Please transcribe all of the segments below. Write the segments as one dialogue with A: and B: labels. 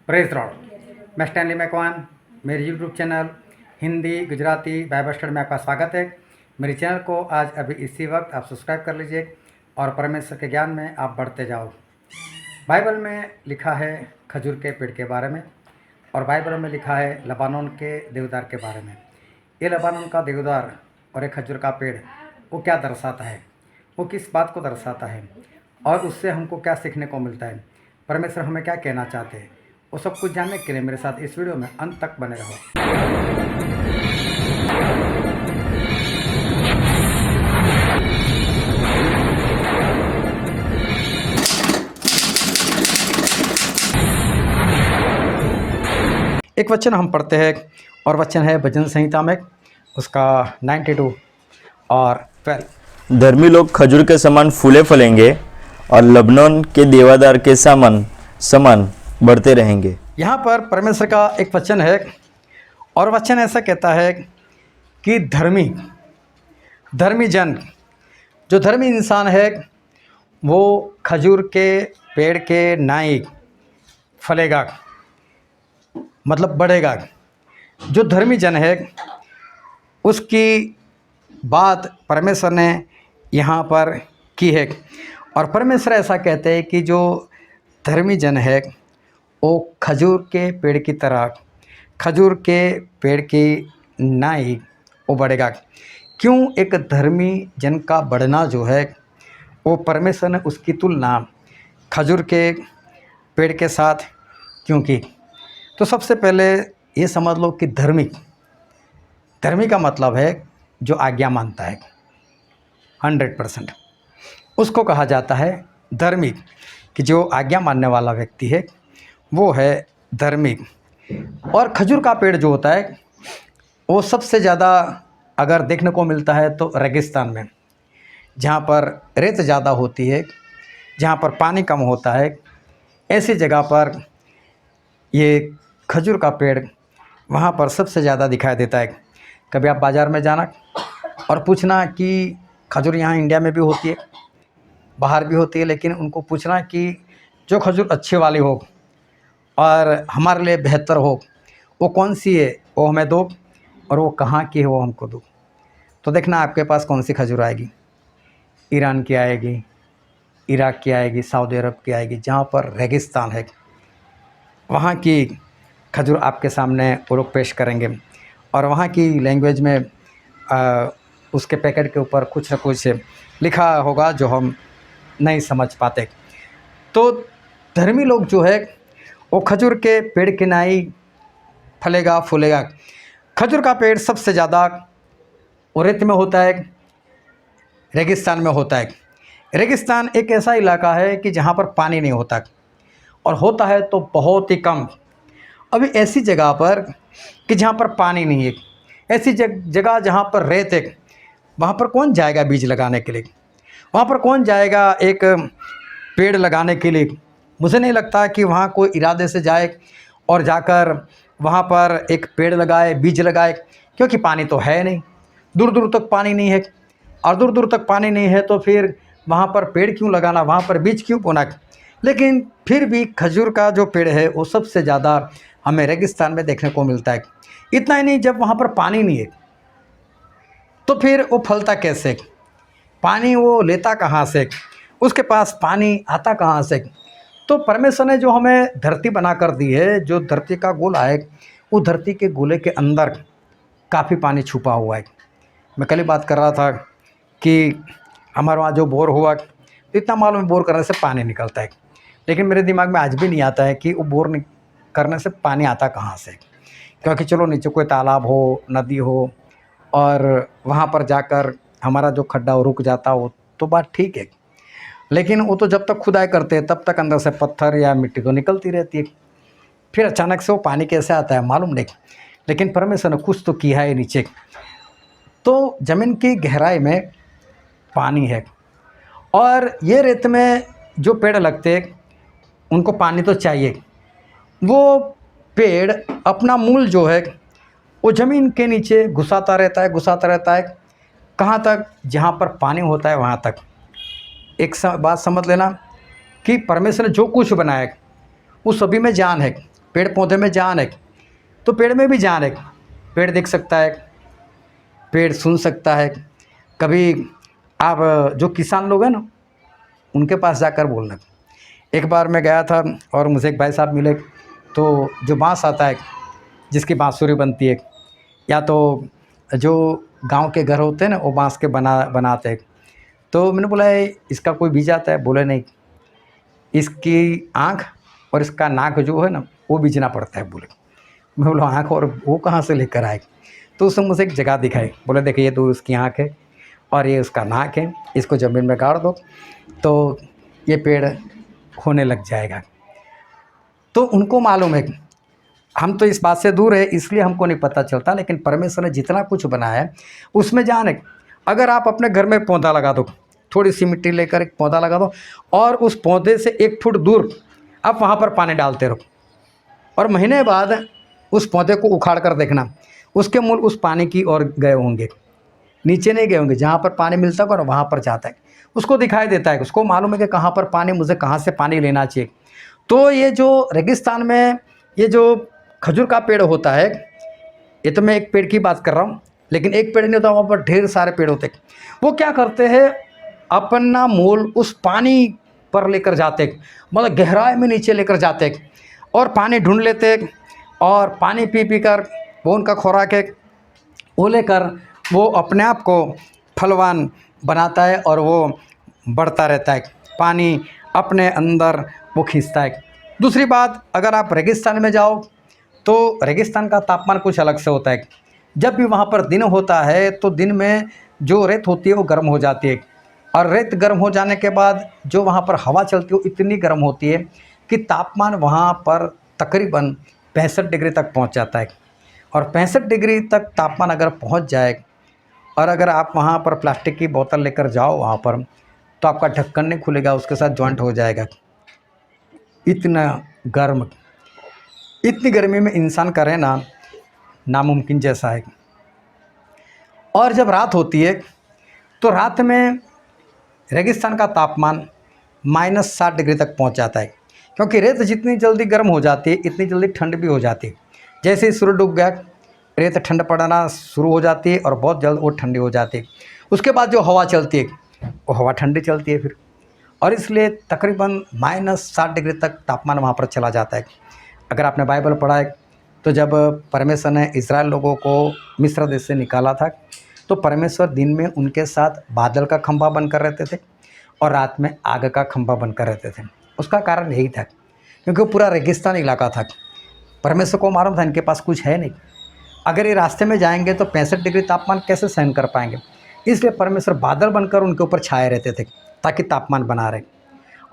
A: Praise Lord. मैं Stanley Macwan, मेरे YouTube channel Hindi Gujarati Bible study में आपका स्वागत है। मेरे चैनल को आज अभी इसी वक्त आप सब्सक्राइब कर लीजिए और परमेश्वर के ज्ञान में आप बढ़ते जाओ। बाइबल में लिखा है खजूर के पेड़ के बारे में और बाइबल में लिखा है लबानोन के देवदार के बारे में। ये लबानोन का देवदार और एक खजूर का पेड़ वो क्या दर्शाता है, वो किस बात को दर्शाता है और उससे हमको क्या सीखने को मिलता है, परमेश्वर हमें क्या कहना चाहते हैं, वो सब कुछ जानने के लिए मेरे साथ इस वीडियो में अंत तक बने रहो। एक वचन हम पढ़ते हैं और वचन है भजन संहिता में उसका 92 और 12।
B: धर्मी लोग खजूर के समान फूले फलेंगे और लबनोन के देवदार के समान बढ़ते रहेंगे।
A: यहाँ पर परमेश्वर का एक वचन है और वचन ऐसा कहता है कि धर्मी जन, जो धर्मी इंसान है वो खजूर के पेड़ के नाई फलेगा, मतलब बढ़ेगा। जो धर्मी जन है उसकी बात परमेश्वर ने यहाँ पर की है और परमेश्वर ऐसा कहते हैं कि जो धर्मी जन है वो खजूर के पेड़ की तरह, खजूर के पेड़ की नाई वो बढ़ेगा। क्यों एक धर्मी जन का बढ़ना जो है वो परमेश्वर ने उसकी तुलना खजूर के पेड़ के साथ क्यों की? तो सबसे पहले ये समझ लो कि धर्मी का मतलब है जो आज्ञा मानता है 100%, उसको कहा जाता है धर्मी। कि जो आज्ञा मानने वाला व्यक्ति है वो है धर्मी। और खजूर का पेड़ जो होता है वो सबसे ज़्यादा अगर देखने को मिलता है तो रेगिस्तान में, जहाँ पर रेत ज़्यादा होती है, जहाँ पर पानी कम होता है, ऐसी जगह पर ये खजूर का पेड़ वहाँ पर सबसे ज़्यादा दिखाई देता है। कभी आप बाज़ार में जाना और पूछना कि खजूर यहाँ इंडिया में भी होती है, बाहर भी होती है, लेकिन उनको पूछना कि जो खजूर अच्छी वाली हो और हमारे लिए बेहतर हो वो कौन सी है, वो हमें दो, और वो कहाँ की है वो हमको दो। तो देखना आपके पास कौन सी खजूर आएगी। ईरान की आएगी, इराक की आएगी, सऊदी अरब की आएगी। जहाँ पर रेगिस्तान है वहाँ की खजूर आपके सामने वो लोग पेश करेंगे और वहाँ की लैंग्वेज में उसके पैकेट के ऊपर कुछ न कुछ लिखा होगा जो हम नहीं समझ पाते। तो धर्मी लोग जो है वो खजूर के पेड़ के नाई फलेगा फूलेगा। खजूर का पेड़ सबसे ज़्यादा रेत में होता है, रेगिस्तान में होता है। रेगिस्तान एक ऐसा इलाका है कि जहाँ पर पानी नहीं होता और होता है तो बहुत ही कम। अभी ऐसी जगह पर कि जहाँ पर पानी नहीं है, ऐसी जगह जहाँ पर रेत है, वहाँ पर कौन जाएगा बीज लगाने के लिए? वहाँ पर कौन जाएगा एक पेड़ लगाने के लिए? मुझे नहीं लगता कि वहाँ कोई इरादे से जाए और जाकर वहाँ पर एक पेड़ लगाए, बीज लगाए, क्योंकि पानी तो है नहीं, दूर दूर तक पानी नहीं है। और दूर दूर तक पानी नहीं है तो फिर वहाँ पर पेड़ क्यों लगाना, वहाँ पर बीज क्यों बोना? लेकिन फिर भी खजूर का जो पेड़ है वो सबसे ज़्यादा हमें रेगिस्तान में देखने को मिलता है। इतना ही नहीं, जब वहाँ पर पानी नहीं है तो फिर वो फलता कैसे? पानी वो लेता कहाँ से? उसके पास पानी आता कहाँ से? तो परमेश्वर ने जो हमें धरती बना कर दी है, जो धरती का गोला है, वो धरती के गोले के अंदर काफ़ी पानी छुपा हुआ है। मैं कल ही बात कर रहा था कि हमारे वहाँ जो बोर हुआ तो इतना मालूम बोर करने से पानी निकलता है, लेकिन मेरे दिमाग में आज भी नहीं आता है कि वो बोर करने से पानी आता कहाँ से। क्योंकि चलो नीचे कोई तालाब हो, नदी हो और वहाँ पर जाकर हमारा जो खड्डा हो रुक जाता हो तो बात ठीक है, लेकिन वो तो जब तक खुदाई करते हैं तब तक अंदर से पत्थर या मिट्टी तो निकलती रहती है। फिर अचानक से वो पानी कैसे आता है मालूम नहीं, लेकिन परमेश्वर ने कुछ तो किया है नीचे। तो ज़मीन की गहराई में पानी है और ये रेत में जो पेड़ लगते हैं उनको पानी तो चाहिए। वो पेड़ अपना मूल जो है वो ज़मीन के नीचे घुसाता रहता है। कहाँ तक? जहाँ पर पानी होता है वहाँ तक। बात समझ लेना कि परमेश्वर ने जो कुछ बनाया वो सभी में जान है, पेड़ पौधे में जान है तो पेड़ में भी जान है। पेड़ देख सकता है, पेड़ सुन सकता है। कभी आप जो किसान लोग हैं ना, उनके पास जाकर बोलना। एक बार मैं गया था और मुझे एक भाई साहब मिले, तो जो बाँस आता है जिसकी बाँसुरी बनती है, या तो जो गांव के घर होते हैं ना वो बाँस के बनाते हैं। तो मैंने बोला इसका कोई बीज आता है? बोले नहीं, इसकी आँख और इसका नाक जो है ना वो बीजना पड़ता है। बोले, मैं बोला आँख और वो कहाँ से लेकर आए? तो उसने मुझे एक जगह दिखाई। बोले देखिए ये तो उसकी आँख है और ये उसका नाक है, इसको ज़मीन में गाड़ दो तो ये पेड़ होने लग जाएगा। तो उनको मालूम है। हम तो इस बात से दूर है इसलिए हमको नहीं पता चलता, लेकिन परमेश्वर ने जितना कुछ बनाया है उसमें जान है। अगर आप अपने घर में पौधा लगा दो, थोड़ी सी मिट्टी लेकर एक पौधा लगा दो और उस पौधे से 1 फुट दूर आप वहाँ पर पानी डालते रहो, और महीने बाद उस पौधे को उखाड़ कर देखना, उसके मूल उस पानी की ओर गए होंगे, नीचे नहीं गए होंगे। जहाँ पर पानी मिलता है और वहाँ पर जाता है, उसको दिखाई देता है, उसको मालूम है कि कहाँ पर पानी, मुझे कहाँ से पानी लेना चाहिए। तो ये जो रेगिस्तान में ये जो खजूर का पेड़ होता है, ये तो मैं एक पेड़ की बात कर रहा हूँ, लेकिन एक पेड़ नहीं होता, वहाँ पर ढेर सारे पेड़ होते हैं। वो क्या करते हैं, अपना मूल उस पानी पर लेकर जाते हैं, मतलब गहराई में नीचे लेकर जाते हैं और पानी ढूंढ लेते हैं, और पानी पी पी कर वो उनका खुराक है, वो लेकर वो अपने आप को फलवान बनाता है और वो बढ़ता रहता है, पानी अपने अंदर वो खींचता है। दूसरी बात, अगर आप रेगिस्तान में जाओ तो रेगिस्तान का तापमान कुछ अलग से होता है। जब भी वहाँ पर दिन होता है तो दिन में जो रेत होती है वो गर्म हो जाती है, और रेत गर्म हो जाने के बाद जो वहाँ पर हवा चलती है वो इतनी गर्म होती है कि तापमान वहाँ पर तकरीबन 65 डिग्री तक पहुँच जाता है। और 65 डिग्री तक तापमान अगर पहुँच जाए, और अगर आप वहाँ पर प्लास्टिक की बोतल लेकर जाओ वहाँ पर, तो आपका ढक्कन नहीं खुलेगा, उसके साथ जॉइंट हो जाएगा। इतना गर्म, इतनी गर्मी में इंसान का रहना नामुमकिन जैसा है। और जब रात होती है तो रात में रेगिस्तान का तापमान -60 डिग्री तक पहुंच जाता है, क्योंकि रेत जितनी जल्दी गर्म हो जाती है इतनी जल्दी ठंड भी हो जाती है। जैसे ही सूर्य डूब गया, रेत ठंड पड़ना शुरू हो जाती है और बहुत जल्द वो ठंडी हो जाती है। उसके बाद जो हवा चलती है वो हवा ठंडी चलती है फिर, और इसलिए तकरीबन -60 डिग्री तक तापमान वहाँ पर चला जाता है। अगर आपने बाइबल पढ़ा है तो जब परमेश्वर ने इज़राइल लोगों को मिस्र देश से निकाला था, तो परमेश्वर दिन में उनके साथ बादल का खंभा बनकर रहते थे और रात में आग का खंभा बनकर रहते थे। उसका कारण यही था क्योंकि पूरा रेगिस्तान इलाका था। परमेश्वर को मालूम था इनके पास कुछ है नहीं, अगर ये रास्ते में जाएंगे तो 65 डिग्री तापमान कैसे सहन कर पाएंगे। इसलिए परमेश्वर बादल बनकर उनके ऊपर छाए रहते थे ताकि तापमान बना रहे।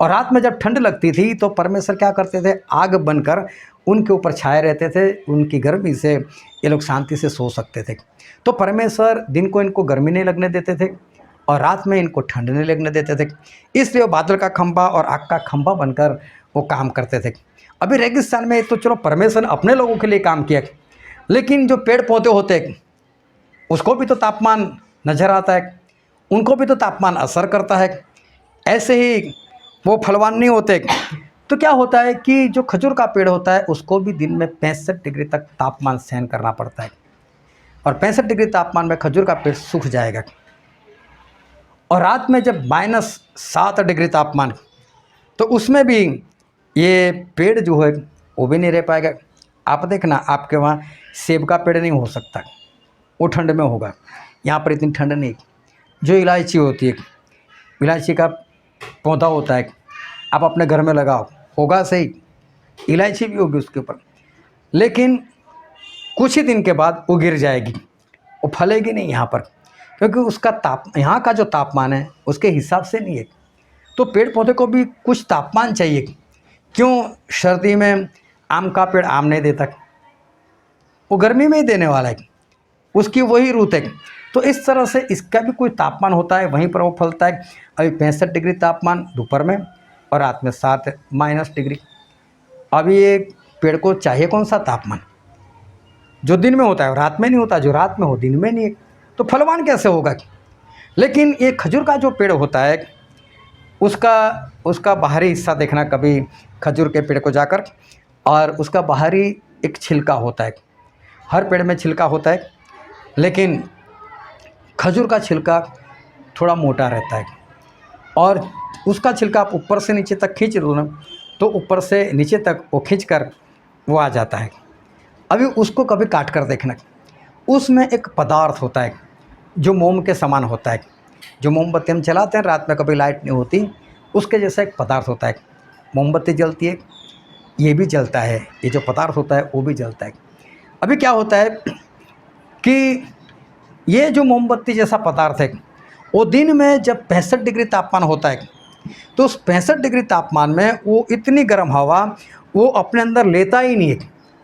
A: और रात में जब ठंड लगती थी तो परमेश्वर क्या करते थे, आग बनकर उनके ऊपर छाए रहते थे। उनकी गर्मी से ये लोग शांति से सो सकते थे। तो परमेश्वर दिन को इनको गर्मी नहीं लगने देते थे और रात में इनको ठंड नहीं लगने देते थे। इसलिए वो बादल का खंभा और आग का खंभा बनकर वो काम करते थे। अभी रेगिस्तान में तो चलो परमेश्वर ने अपने लोगों के लिए काम किया, लेकिन जो पेड़ पौधे होते हैं उसको भी तो तापमान नज़र आता है, उनको भी तो तापमान असर करता है। ऐसे ही वो फलवान नहीं होते। तो क्या होता है कि जो खजूर का पेड़ होता है उसको भी दिन में 65 डिग्री तक तापमान सहन करना पड़ता है, और 65 डिग्री तापमान में खजूर का पेड़ सूख जाएगा। और रात में जब -7 डिग्री तापमान, तो उसमें भी ये पेड़ जो है वो भी नहीं रह पाएगा। आप देखना, आपके वहाँ सेब का पेड़ नहीं हो सकता, वो ठंड में होगा। यहाँ पर इतनी ठंड नहीं। जो इलायची होती है, इलायची का पौधा होता है, आप अपने घर में लगाओ, होगा सही, इलायची भी होगी उसके ऊपर, लेकिन कुछ ही दिन के बाद वो गिर जाएगी, वो फलेगी नहीं यहाँ पर, क्योंकि उसका यहाँ का जो तापमान है उसके हिसाब से नहीं है। तो पेड़ पौधे को भी कुछ तापमान चाहिए। क्यों सर्दी में आम का पेड़ आम नहीं देता, वो गर्मी में ही देने वाला है, उसकी वही रुत है। तो इस तरह से इसका भी कोई तापमान होता है, वहीं पर वो फलता है। अभी 65 डिग्री तापमान दोपहर में और रात में 7 -डिग्री। अभी ये पेड़ को चाहिए कौन सा तापमान, जो दिन में होता है रात में नहीं होता, जो रात में हो दिन में नहीं है, तो फलवान कैसे होगा। लेकिन ये खजूर का जो पेड़ होता है उसका बाहरी हिस्सा देखना कभी खजूर के पेड़ को जाकर, और उसका बाहरी एक छिलका होता है। हर पेड़ में छिलका होता है, लेकिन खजूर का छिलका थोड़ा मोटा रहता है और उसका छिलका आप ऊपर से नीचे तक खींच लो ना, तो ऊपर से नीचे तक वो खींच कर वो आ जाता है। अभी उसको कभी काट कर देखना, उसमें एक पदार्थ होता है जो मोम के समान होता है। जो मोमबत्ती हम जलाते हैं रात में, कभी लाइट नहीं होती, उसके जैसा एक पदार्थ होता है। मोमबत्ती जलती है, ये भी जलता है, ये जो पदार्थ होता है वो भी जलता है। अभी क्या होता है कि ये जो मोमबत्ती जैसा पदार्थ है, वो दिन में जब 65 डिग्री तापमान होता है, तो उस 65 डिग्री तापमान में वो इतनी गर्म हवा वो अपने अंदर लेता ही नहीं है,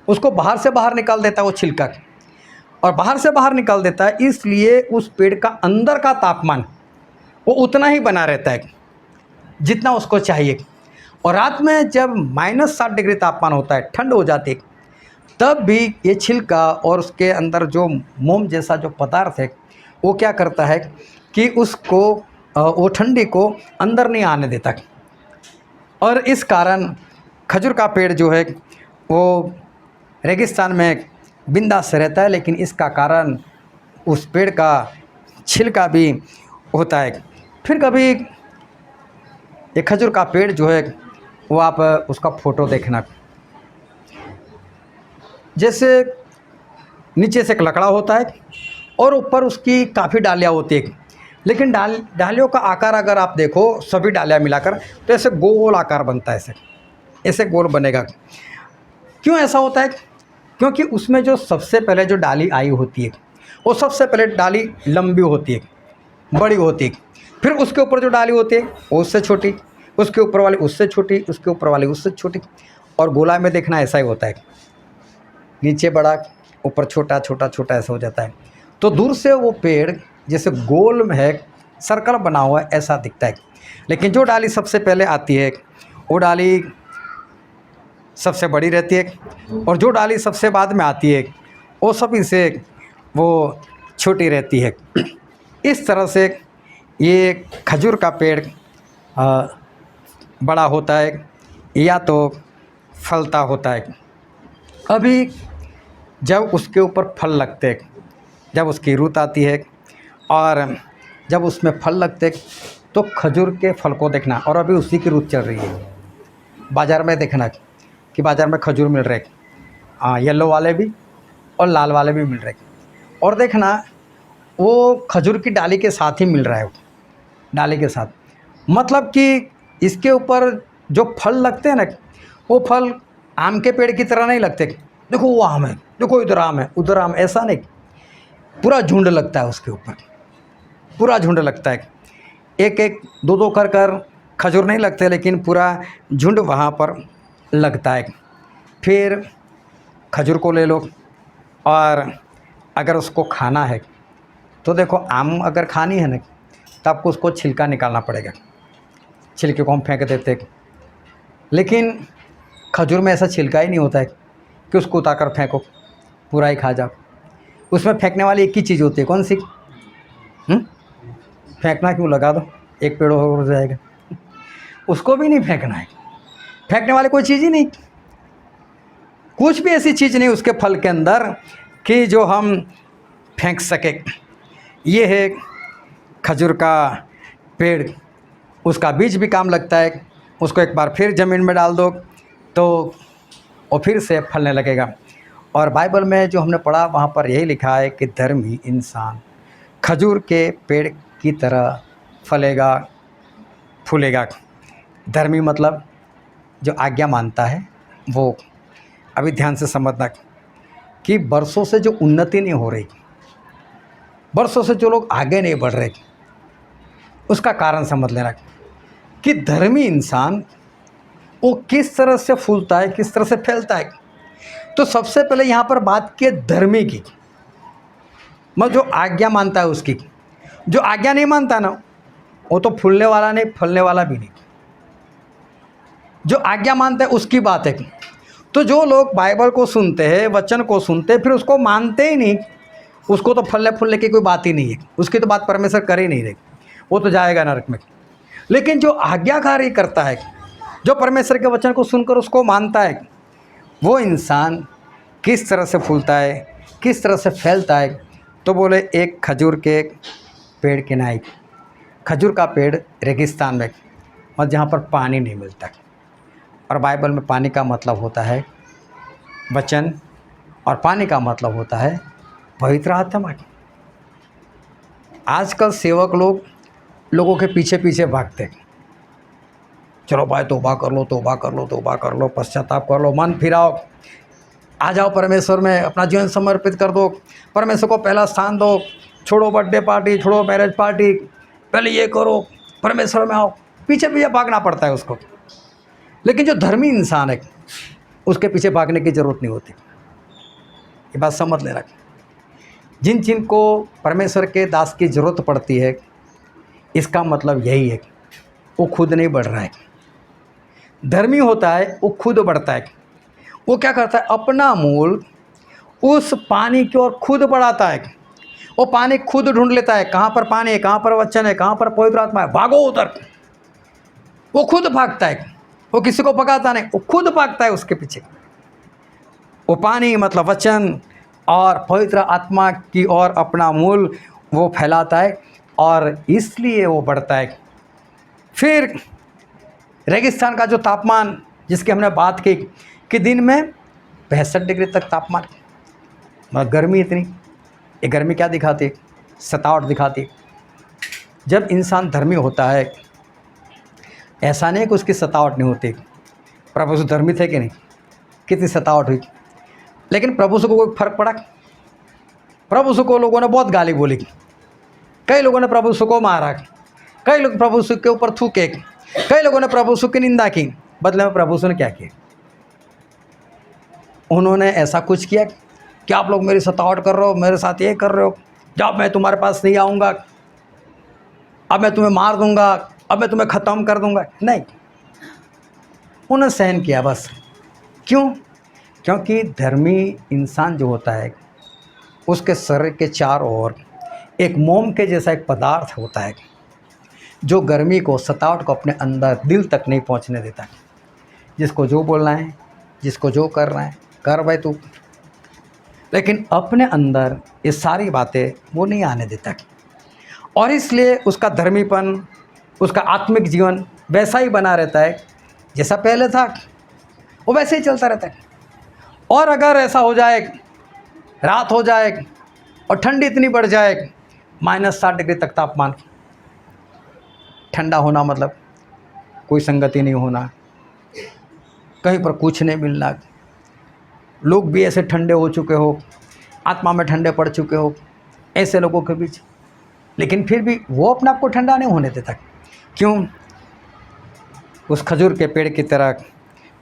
A: उसको बाहर से बाहर निकाल देता है वो छिलका, और बाहर से बाहर निकाल देता है। इसलिए उस पेड़ का अंदर का तापमान वो उतना ही बना रहता है जितना उसको चाहिए। और रात में जब -60 डिग्री तापमान होता है, ठंड हो जाती है, तब भी ये छिलका और उसके अंदर जो मोम जैसा जो पदार्थ है वो क्या करता है कि उसको वो ठंडी को अंदर नहीं आने देता। और इस कारण खजूर का पेड़ जो है वो रेगिस्तान में बिंदास रहता है, लेकिन इसका कारण उस पेड़ का छिलका भी होता है। फिर कभी एक खजूर का पेड़ जो है वो आप उसका फ़ोटो देखना, जैसे नीचे से एक लकड़ा होता है और ऊपर उसकी काफ़ी डालियाँ होती है, लेकिन डालियों का आकार अगर आप देखो सभी डालियाँ मिलाकर तो ऐसे गोल आकार बनता है, ऐसे ऐसे गोल बनेगा। क्यों ऐसा होता है? क्योंकि उसमें जो सबसे पहले जो डाली आई होती है वो सबसे पहले डाली लंबी होती है, बड़ी होती है, फिर उसके ऊपर जो डाली होती है वो उससे छोटी, उसके ऊपर वाली उससे छोटी, उसके ऊपर वाली उससे छोटी, और गोला में देखना ऐसा ही होता है, नीचे बड़ा ऊपर छोटा छोटा छोटा ऐसा हो जाता है। तो दूर से वो पेड़ जैसे गोल में है, सर्कल बना हुआ है ऐसा दिखता है, लेकिन जो डाली सबसे पहले आती है वो डाली सबसे बड़ी रहती है, और जो डाली सबसे बाद में आती है वो सभी से वो छोटी रहती है। इस तरह से ये खजूर का पेड़ बड़ा होता है या तो फलता होता है। अभी जब उसके ऊपर फल लगते हैं, जब उसकी रुत आती है और जब उसमें फल लगते हैं, तो खजूर के फल को देखना, और अभी उसी की रुत चल रही है। बाज़ार में देखना कि बाज़ार में खजूर मिल रहे, येलो वाले भी और लाल वाले भी मिल रहे, और देखना वो खजूर की डाली के साथ ही मिल रहा है, डाली के साथ। मतलब कि इसके ऊपर जो फल लगते हैं ना, वो फल आम के पेड़ की तरह नहीं लगते, देखो वो आम है, देखो इधर आम है उधर आम, ऐसा नहीं, पूरा झुंड लगता है उसके ऊपर, पूरा झुंड लगता है। एक एक दो दो कर कर खजूर नहीं लगते, लेकिन पूरा झुंड वहाँ पर लगता है। फिर खजूर को ले लो, और अगर उसको खाना है तो देखो आम अगर खानी है ना तो आपको उसको छिलका निकालना पड़ेगा, छिलके को हम फेंक देते हैं, लेकिन खजूर में ऐसा छिलका ही नहीं होता है कि उसको उतार कर फेंको, पूरा ही खा जाओ। उसमें फेंकने वाली एक ही चीज़ होती है, कौन सी? फेंकना क्यों, लगा दो, एक पेड़ हो जाएगा। उसको भी नहीं फेंकना है, फेंकने वाली कोई चीज़ ही नहीं, कुछ भी ऐसी चीज़ नहीं उसके फल के अंदर कि जो हम फेंक सके। ये है खजूर का पेड़, उसका बीज भी काम लगता है, उसको एक बार फिर ज़मीन में डाल दो तो वो फिर से फलने लगेगा। और बाइबल में जो हमने पढ़ा वहाँ पर यही लिखा है कि धर्मी इंसान खजूर के पेड़ की तरह फलेगा फूलेगा। धर्मी मतलब जो आज्ञा मानता है वो। अभी ध्यान से समझना कि बरसों से जो उन्नति नहीं हो रही, बरसों से जो लोग आगे नहीं बढ़ रहे, उसका कारण समझ लेना कि धर्मी इंसान वो किस तरह से फूलता है, किस तरह से फैलता है। तो सबसे पहले यहाँ पर बात की धर्मी की, मतलब जो आज्ञा मानता है उसकी। जो आज्ञा नहीं मानता ना वो तो फूलने वाला नहीं, फलने वाला भी नहीं। जो आज्ञा मानता है उसकी बात है। तो जो लोग बाइबल को सुनते हैं, वचन को सुनते हैं, फिर उसको मानते ही नहीं, उसको तो फलने फूलने की कोई बात ही नहीं है, उसकी तो बात परमेश्वर कर ही नहीं रहे, वो तो जाएगा नरक में। लेकिन जो आज्ञाकारी करता है, जो परमेश्वर के वचन को सुनकर उसको मानता है, वो इंसान किस तरह से फूलता है, किस तरह से फैलता है। तो बोले एक खजूर के पेड़ के नाई, खजूर का पेड़ रेगिस्तान में, और जहाँ पर पानी नहीं मिलता। और बाइबल में पानी का मतलब होता है वचन, और पानी का मतलब होता है पवित्र आत्मा। आजकल सेवक लोगों के पीछे पीछे भागते, चलो भाई तौबा कर लो, तौबा कर लो, तौबा कर लो, पश्चाताप कर लो, मन फिराओ, आ जाओ परमेश्वर में, अपना जीवन समर्पित कर दो, परमेश्वर को पहला स्थान दो, छोड़ो बर्थडे पार्टी, छोड़ो मैरिज पार्टी, पहले ये करो, परमेश्वर में आओ। पीछे पीछे भागना पड़ता है उसको। लेकिन जो धर्मी इंसान है उसके पीछे भागने की ज़रूरत नहीं होती। ये बात समझ लेना। जिन जिन को परमेश्वर के दास की ज़रूरत पड़ती है, इसका मतलब यही है वो खुद नहीं बढ़ रहा है। धर्मी होता है वो खुद बढ़ता है। वो क्या करता है, अपना मूल उस पानी की ओर खुद बढ़ाता है। वो पानी खुद ढूंढ लेता है, कहाँ पर पानी है, कहाँ पर वचन है, कहाँ पर पवित्र आत्मा है, भागो उधर। वो खुद भागता है, वो किसी को भगाता नहीं, वो खुद भागता है उसके पीछे। वो पानी मतलब वचन और पवित्र आत्मा की ओर अपना मूल वो फैलाता है, और इसलिए वो बढ़ता है। फिर रेगिस्तान का जो तापमान जिसकी हमने बात की कि दिन में 65 डिग्री तक तापमान, मगर गर्मी इतनी, ये गर्मी क्या दिखाती है, सतावट दिखाती है। जब इंसान धर्मी होता है, ऐसा नहीं कि उसकी सतावट नहीं होती। प्रभु यीशु धर्मी थे कि नहीं, कितनी सतावट हुई, लेकिन प्रभु यीशु को कोई फर्क पड़ा? प्रभु यीशु को लोगों ने बहुत गाली बोली, कई लोगों ने प्रभु यीशु को मारा, कई लोग प्रभु यीशु के ऊपर थूके, कई लोगों ने प्रभु यीशु की निंदा की। बदले में प्रभु यीशु ने क्या किया? उन्होंने ऐसा कुछ किया कि आप लोग मेरी सतावट कर रहे हो, मेरे साथ ये कर रहे हो, जब मैं तुम्हारे पास नहीं आऊँगा, अब मैं तुम्हें मार दूंगा, अब मैं तुम्हें ख़त्म कर दूंगा? नहीं, उन्हें सहन किया बस। क्यों? क्योंकि धर्मी इंसान जो होता है उसके शरीर के चारों ओर एक मोम के जैसा एक पदार्थ होता है जो गर्मी को, सतावट को अपने अंदर दिल तक नहीं पहुंचने देता। जिसको जो बोलना है, जिसको जो करना है कर भाई तू, लेकिन अपने अंदर ये सारी बातें वो नहीं आने देता। और इसलिए उसका धर्मीपन, उसका आत्मिक जीवन वैसा ही बना रहता है जैसा पहले था, वो वैसे ही चलता रहता है। और अगर ऐसा हो जाए, रात हो जाए और ठंडी इतनी बढ़ जाए, -60 डिग्री तक तापमान, ठंडा होना मतलब कोई संगति नहीं होना, कहीं पर कुछ नहीं मिलना, लोग भी ऐसे ठंडे हो चुके हो, आत्मा में ठंडे पड़ चुके हो, ऐसे लोगों के बीच, लेकिन फिर भी वो अपने आप को ठंडा नहीं होने देता। क्यों? उस खजूर के पेड़ की तरह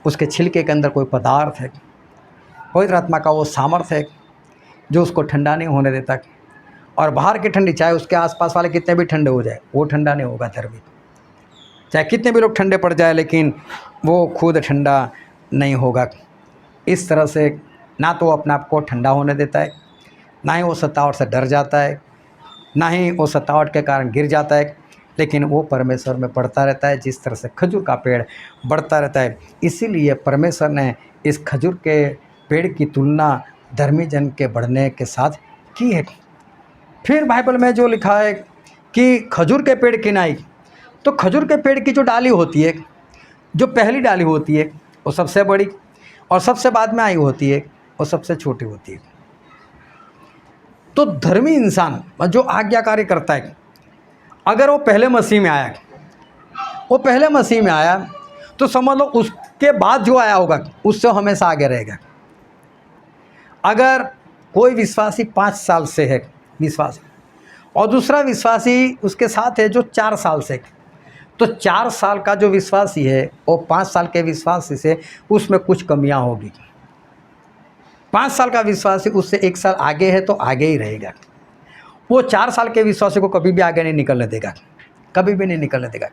A: उसके छिलके के अंदर कोई पदार्थ है, पवित्र आत्मा का वो सामर्थ्य है जो उसको ठंडा नहीं होने देता। और बाहर की ठंडी, चाहे उसके आसपास वाले कितने भी ठंडे हो जाए, वो ठंडा नहीं होगा धर्मी। चाहे कितने भी लोग ठंडे पड़ जाए, लेकिन वो खुद ठंडा नहीं होगा। इस तरह से ना तो वो अपने आप को ठंडा होने देता है, ना ही वो सतावट से डर जाता है, ना ही वो सतावट के कारण गिर जाता है, लेकिन वो परमेश्वर में बढ़ता रहता है जिस तरह से खजूर का पेड़ बढ़ता रहता है। इसीलिए परमेश्वर ने इस खजूर के पेड़ की तुलना धर्मी जन के बढ़ने के साथ की है। फिर बाइबल में जो लिखा है कि खजूर के पेड़ की नाई, तो खजूर के पेड़ की जो डाली होती है, जो पहली डाली होती है वो सबसे बड़ी, और सबसे बाद में आई होती है वो सबसे छोटी होती है। तो धर्मी इंसान जो आज्ञाकारी करता है, अगर वो पहले मसीह में आया, वो पहले मसीह में आया, तो समझ लो उसके बाद जो आया होगा उससे हमेशा आगे रहेगा। अगर कोई विश्वासी 5 साल से है विश्वासी, और दूसरा विश्वासी उसके साथ है जो 4 साल से, तो 4 साल का जो विश्वासी है वो 5 साल के विश्वासी से उसमें कुछ कमियां होगी। 5 साल का विश्वासी उससे 1 साल आगे है तो आगे ही रहेगा। वो 4 साल के विश्वासी को कभी भी आगे नहीं निकलने देगा, कभी भी नहीं निकलने देगा।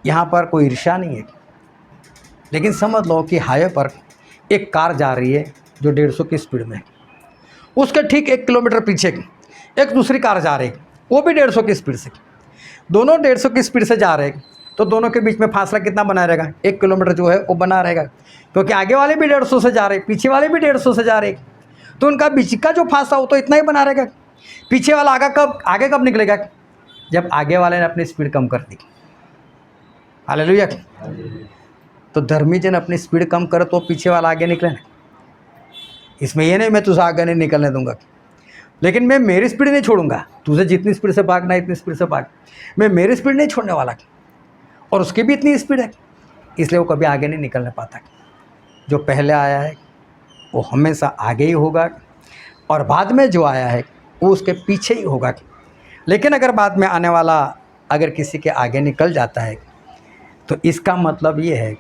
A: यहाँ पर कोई ईर्ष्या नहीं है। लेकिन समझ लो कि हाईवे पर एक कार जा रही है जो 150 की स्पीड में है, उसके ठीक 1 किलोमीटर पीछे एक दूसरी कार जा रही है, वो भी 150 की स्पीड से, दोनों 150 की स्पीड से जा रहे हैं। तो दोनों के बीच में फासला कितना बना रहेगा? 1 किलोमीटर जो है वो बना रहेगा, क्योंकि आगे वाले भी 150 से जा रहे, पीछे वाले भी 150 से जा रहे, तो उनका बीच का जो फासला हो तो इतना ही बना रहेगा। पीछे वाला आगे कब निकलेगा? जब आगे वाले ने अपनी स्पीड कम कर दी। हालेलुया। तो धर्मी जन अपनी स्पीड कम करे तो पीछे वाला आगे निकले ना। इसमें ये नहीं मैं तुझे आगे नहीं निकलने दूंगा, लेकिन मैं मेरी स्पीड नहीं छोड़ूंगा। तुझे जितनी स्पीड से भागना है इतनी स्पीड से भाग, मैं मेरी स्पीड नहीं छोड़ने वाला। और उसकी भी इतनी स्पीड है, इसलिए वो कभी आगे नहीं निकलने पाता। जो पहले आया है वो हमेशा आगे ही होगा, और बाद में जो आया है वो उसके पीछे ही होगा। लेकिन अगर बाद में आने वाला अगर किसी के आगे निकल जाता है तो इसका मतलब ये है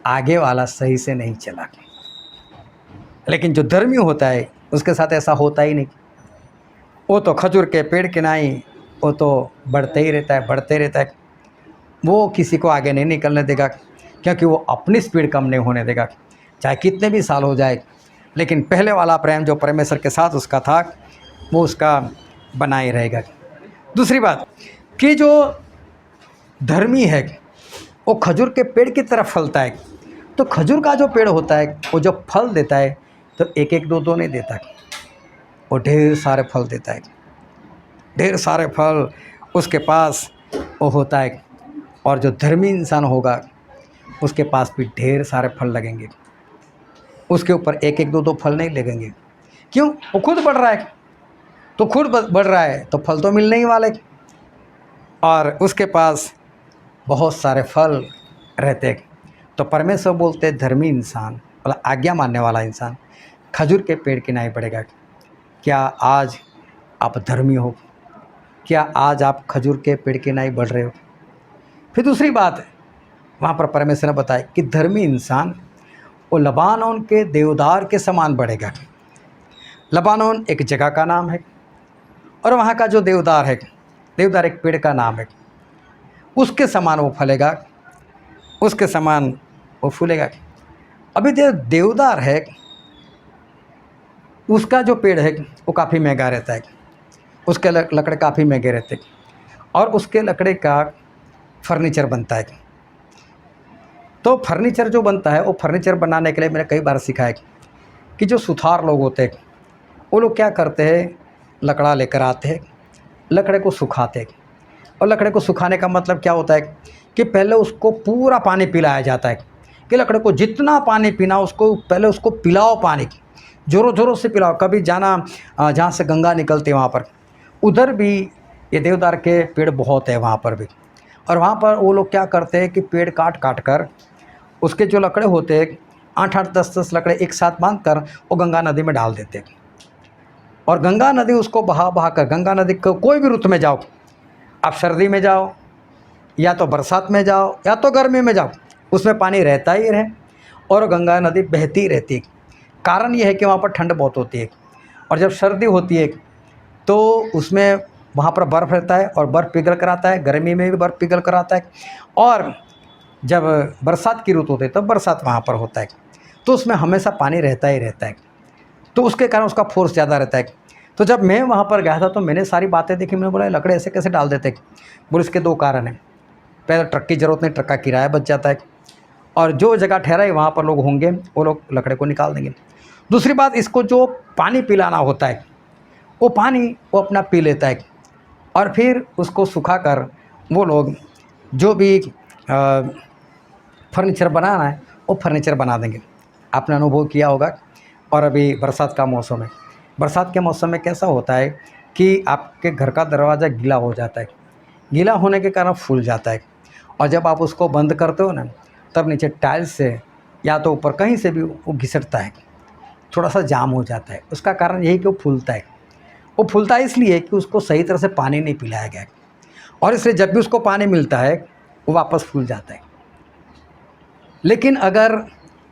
A: आगे वाला सही से नहीं चला। लेकिन जो धर्मी होता है उसके साथ ऐसा होता ही नहीं। वो तो खजूर के पेड़ के नाई वो तो बढ़ते ही रहता है, बढ़ते रहता है। वो किसी को आगे नहीं निकलने देगा, क्योंकि वो अपनी स्पीड कम नहीं होने देगा, चाहे कितने भी साल हो जाए। लेकिन पहले वाला प्रेम जो परमेश्वर के साथ उसका था वो उसका बना ही रहेगा। दूसरी बात कि जो धर्मी है वो खजूर के पेड़ की तरफ फलता है। तो खजूर का जो पेड़ होता है वो जब फल देता है तो एक एक दो दो नहीं देता, वो ढेर सारे फल देता है। ढेर सारे फल उसके पास वो होता है। और जो धर्मी इंसान होगा उसके पास भी ढेर सारे फल लगेंगे, उसके ऊपर एक एक दो दो फल नहीं लगेंगे। क्यों? वो खुद बढ़ रहा है, तो खुद बढ़ रहा है तो फल तो मिलने ही वाले, और उसके पास बहुत सारे फल रहते। तो परमेश्वर बोलते धर्मी इंसान मतलब आज्ञा मानने वाला इंसान खजूर के पेड़ की नाई बढ़ेगा। क्या आज आप धर्मी हो? क्या आज आप खजूर के पेड़ की नाई बढ़ रहे हो? फिर दूसरी बात वहाँ पर परमेश्वर ने बताया कि धर्मी इंसान वो लबानोन के देवदार के समान बढ़ेगा। लबानोन एक जगह का नाम है, और वहाँ का जो देवदार है, देवदार एक पेड़ का नाम है, उसके समान वो फलेगा, उसके समान वो फूलेगा। अभी देवदार है, उसका जो पेड़ है वो काफ़ी महंगा रहता है, उसके लकड़े काफ़ी महंगे रहते हैं, और उसके लकड़े का फर्नीचर बनता है। तो फर्नीचर जो बनता है वो फर्नीचर बनाने के लिए मैंने कई बार सीखा है कि जो सुथार लोग होते हैं वो लोग क्या करते हैं, लकड़ा लेकर आते हैं, लकड़े को सुखाते हैं। और लकड़े को सुखाने का मतलब क्या होता है कि पहले उसको पूरा पानी पिलाया जाता है, कि लकड़े को जितना पानी पीना उसको पहले उसको पिलाओ, पानी ज़ोरों ज़ोरों से पिलाओ। कभी जाना जहाँ से गंगा निकलती है वहाँ पर, उधर भी ये देवदार के पेड़ बहुत है वहाँ पर भी। और वहाँ पर वो लोग क्या करते हैं कि पेड़ काट काट कर उसके जो लकड़े होते हैं 8-8 10-10 लकड़े एक साथ बांध कर वो गंगा नदी में डाल देते हैं। और गंगा नदी उसको बहा बहा कर, गंगा नदी को कोई भी ऋतु में जाओ, आप सर्दी में जाओ या तो बरसात में जाओ या तो गर्मी में जाओ, उसमें पानी रहता ही रहे और गंगा नदी बहती रहती है। कारण ये है कि वहाँ पर ठंड बहुत होती है, और जब सर्दी होती है तो उसमें वहाँ पर बर्फ़ रहता है और बर्फ़ पिघल कर आता है, गर्मी में भी बर्फ़ पिघल कर आता है, और जब बरसात की ऋतु होती है तब बरसात वहाँ पर होता है, तो उसमें हमेशा पानी रहता ही रहता है। तो उसके कारण उसका फोर्स ज़्यादा रहता है। तो जब मैं वहाँ पर गया था तो मैंने सारी बातें देखी, मैंने बोला लकड़े ऐसे कैसे डाल देते? बोले इसके 2 कारण हैं। पहले ट्रक की ज़रूरत नहीं, ट्रक का किराया बच जाता है, और जो जगह ठहराई वहाँ पर लोग होंगे वो लोग लकड़े को निकाल देंगे। दूसरी बात, इसको जो पानी पिलाना होता है वो पानी वो अपना पी लेता है, और फिर उसको सुखा कर वो लोग जो भी फर्नीचर बनाना है वो फर्नीचर बना देंगे। आपने अनुभव किया होगा। और अभी बरसात का मौसम है, बरसात के मौसम में कैसा होता है कि आपके घर का दरवाज़ा गीला हो जाता है, गीला होने के कारण फूल जाता है, और जब आप उसको बंद करते हो ना तब नीचे टाइल्स से या तो ऊपर कहीं से भी वो घिसटता है, थोड़ा सा जाम हो जाता है। उसका कारण यही कि वो फूलता है। वो फूलता है इसलिए कि उसको सही तरह से पानी नहीं पिलाया गया है, और इसलिए जब भी उसको पानी मिलता है वो वापस फूल जाता है। लेकिन अगर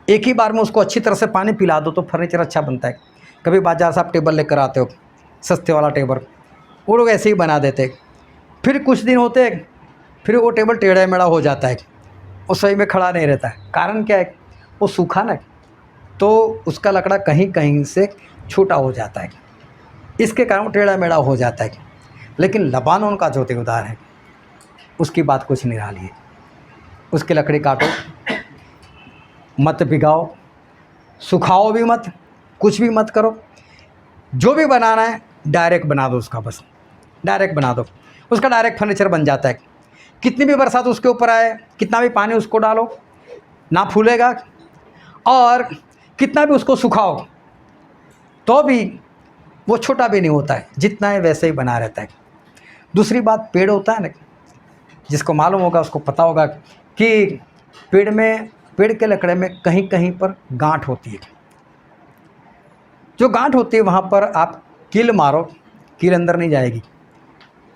A: एक ही बार में उसको अच्छी तरह से पानी पिला दो तो फर्नीचर अच्छा बनता है। कभी बाजार से आप टेबल लेकर आते हो, सस्ते वाला टेबल, वो लोग ऐसे ही बना देते, फिर कुछ दिन होते फिर वो टेबल टेढ़ा मेढ़ा हो जाता है, वो सही में खड़ा नहीं रहता है। कारण क्या है? वो सूखा ना, तो उसका लकड़ा कहीं कहीं से छोटा हो जाता है, इसके कारण वो टेढ़ा मेढ़ा हो जाता है। लेकिन लबानोन का जो देवदार है उसकी बात कुछ निराली है। उसकी लकड़ी काटो, मत भिगाओ, सुखाओ भी मत, कुछ भी मत करो। जो भी बनाना है डायरेक्ट बना दो उसका, बस डायरेक्ट बना दो, उसका डायरेक्ट फर्नीचर बन जाता है। कितनी भी बरसात उसके ऊपर आए, कितना भी पानी उसको डालो, ना फूलेगा, और कितना भी उसको सुखाओ तो भी वो छोटा भी नहीं होता है, जितना है वैसे ही बना रहता है। दूसरी बात, पेड़ होता है ना, जिसको मालूम होगा उसको पता होगा कि पेड़ के लकड़े में कहीं कहीं पर गांठ होती है। जो गांठ होती है वहाँ पर आप कील मारो, कील अंदर नहीं जाएगी।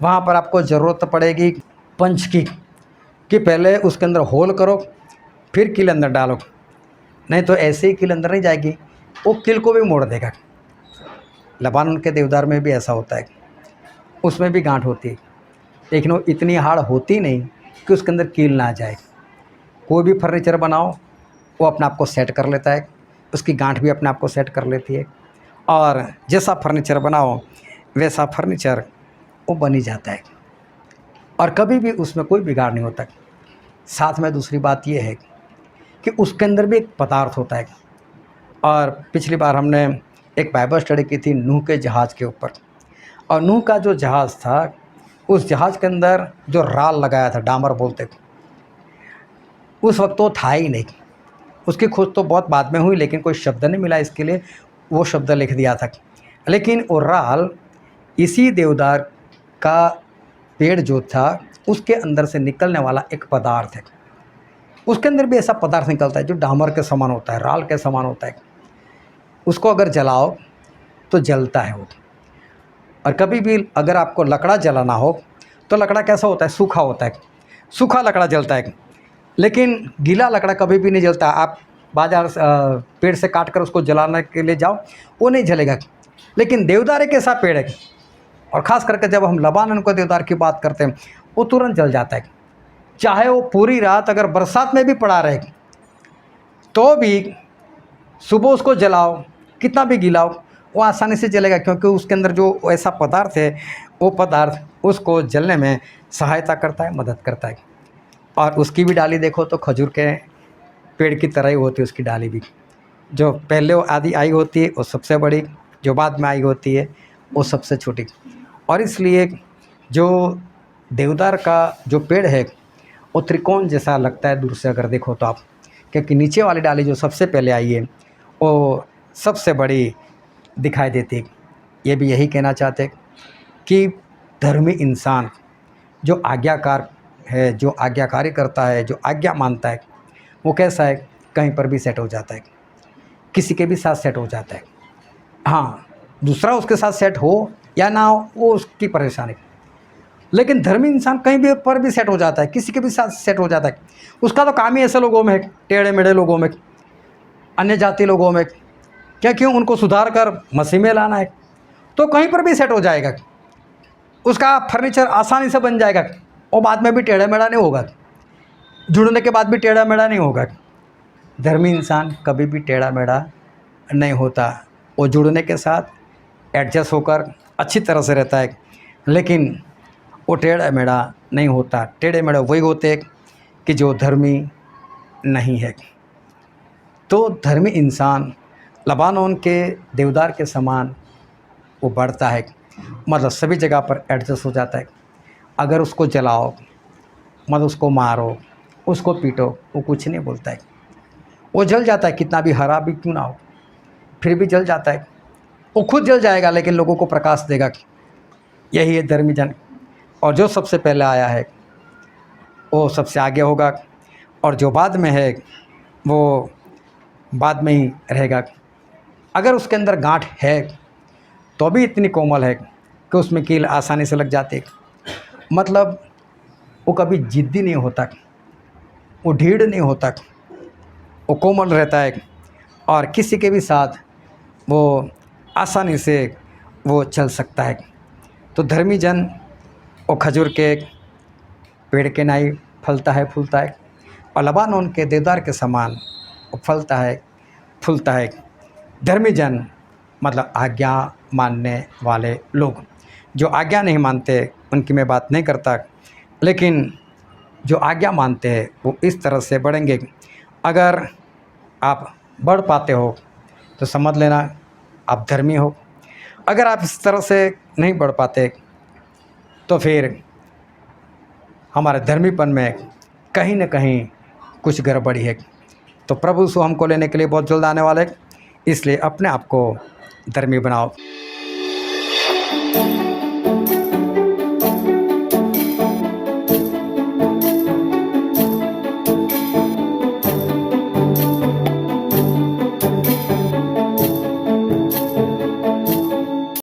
A: वहाँ पर आपको ज़रूरत पड़ेगी पंच की, कि पहले उसके अंदर होल करो फिर कील अंदर डालो, नहीं तो ऐसे ही कील अंदर नहीं जाएगी, वो कील को भी मोड़ देगा। लबानन के देवदार में भी ऐसा होता है, उसमें भी गांठ होती है, लेकिन वो इतनी हार्ड होती नहीं कि उसके अंदर कील ना जाए। कोई भी फर्नीचर बनाओ वो अपने आप को सेट कर लेता है, उसकी गांठ भी अपने आप को सेट कर लेती है, और जैसा फर्नीचर बनाओ वैसा फर्नीचर वो बन ही जाता है, और कभी भी उसमें कोई बिगाड़ नहीं होता। साथ में दूसरी बात ये है कि उसके अंदर भी एक पदार्थ होता है। और पिछली बार हमने एक बाइबल स्टडी की थी नूह के जहाज़ के ऊपर, और नूह का जो जहाज़ था, उस जहाज़ के अंदर जो राल लगाया था, डामर बोलते थे, उस वक्त वो था ही नहीं। उसकी खोज तो बहुत बाद में हुई, लेकिन कोई शब्द नहीं मिला इसके लिए, वो शब्द लिख दिया था। लेकिन वो राल इसी देवदार का पेड़ जो था उसके अंदर से निकलने वाला एक पदार्थ है। उसके अंदर भी ऐसा पदार्थ निकलता है जो डामर के समान होता है, राल के समान होता है। उसको अगर जलाओ तो जलता है वो। और कभी भी अगर आपको लकड़ा जलाना हो तो लकड़ा कैसा होता है, सूखा होता है, सूखा लकड़ा जलता है, लेकिन गीला लकड़ा कभी भी नहीं जलता। आप बाजार पेड़ से काट कर उसको जलाने के लिए जाओ, वो नहीं जलेगा। लेकिन देवदार एक ऐसा पेड़ है, और ख़ास करके जब हम लबानन को देवदार की बात करते हैं, वो तुरंत जल जाता है। चाहे वो पूरी रात अगर बरसात में भी पड़ा रहे तो भी सुबह उसको जलाओ, कितना भी गीला हो, वो आसानी से जलेगा, क्योंकि उसके अंदर जो ऐसा पदार्थ है, वो पदार्थ उसको जलने में सहायता करता है, मदद करता है। और उसकी भी डाली देखो तो खजूर के पेड़ की तरह ही होती है उसकी डाली भी। जो पहले वो आदि आई होती है वो सबसे बड़ी, जो बाद में आई होती है वो सबसे छोटी। और इसलिए जो देवदार का जो पेड़ है वो त्रिकोण जैसा लगता है दूर से अगर देखो तो आप, क्योंकि नीचे वाली डाली जो सबसे पहले आई है वो सबसे बड़ी दिखाई देती है। ये भी यही कहना चाहते कि धर्मी इंसान जो आज्ञाकार है, जो आज्ञाकारी करता है, जो आज्ञा मानता है, वो कैसा है, कहीं पर भी सेट हो जाता है, किसी के भी साथ सेट हो जाता है। हाँ, दूसरा उसके साथ सेट हो या ना हो वो उसकी परेशानी, लेकिन धर्मी इंसान कहीं भी पर भी सेट हो जाता है, किसी के भी साथ सेट हो जाता है। उसका तो काम ही ऐसे लोगों में है, टेढ़े मेढ़े लोगों में, अन्य जाति लोगों में, क्या क्यों उनको सुधार कर मसीह में लाना है, तो कहीं पर भी सेट हो जाएगा, उसका फर्नीचर आसानी से बन जाएगा, और बाद में भी टेढ़ा मेढ़ा नहीं होगा, जुड़ने के बाद भी टेढ़ा मेढ़ा नहीं होगा। धर्मी इंसान कभी भी टेढ़ा मेढ़ा नहीं होता, वो जुड़ने के साथ एडजस्ट होकर अच्छी तरह से रहता है, लेकिन वो टेढ़ा मेढ़ा नहीं होता। टेढ़े मेढ़े वही होते हैं कि जो धर्मी नहीं है। तो धर्मी इंसान लबानोन के देवदार के समान वो बढ़ता है, मतलब सभी जगह पर एडजस्ट हो जाता है। अगर उसको जलाओ, मतलब उसको मारो, उसको पीटो, वो कुछ नहीं बोलता है, वो जल जाता है, कितना भी हरा भी क्यों ना हो फिर भी जल जाता है। वो खुद जल जाएगा लेकिन लोगों को प्रकाश देगा। यही है धर्मी जन। और जो सबसे पहले आया है वो सबसे आगे होगा, और जो बाद में है वो बाद में ही रहेगा। अगर उसके अंदर गांठ है तो भी इतनी कोमल है कि उसमें कील आसानी से लग जाती है, मतलब वो कभी जिद्दी नहीं होता, वो ढीढ़ नहीं होता, वो कोमल रहता है, और किसी के भी साथ वो आसानी से वो चल सकता है। तो धर्मी जन वो खजूर के पेड़ के नाई फलता है, फूलता है, और लबानोन के देवदार के समान वो फलता है, फूलता है। धर्मी जन मतलब आज्ञा मानने वाले लोग। जो आज्ञा नहीं मानते उनकी मैं बात नहीं करता, लेकिन जो आज्ञा मानते हैं वो इस तरह से बढ़ेंगे। अगर आप बढ़ पाते हो तो समझ लेना आप धर्मी हो। अगर आप इस तरह से नहीं बढ़ पाते तो फिर हमारे धर्मीपन में कहीं न कहीं कुछ गड़बड़ी है। तो प्रभु यीशु हमको लेने के लिए बहुत जल्द आने वाले हैं, इसलिए अपने आप को धर्मी बनाओ।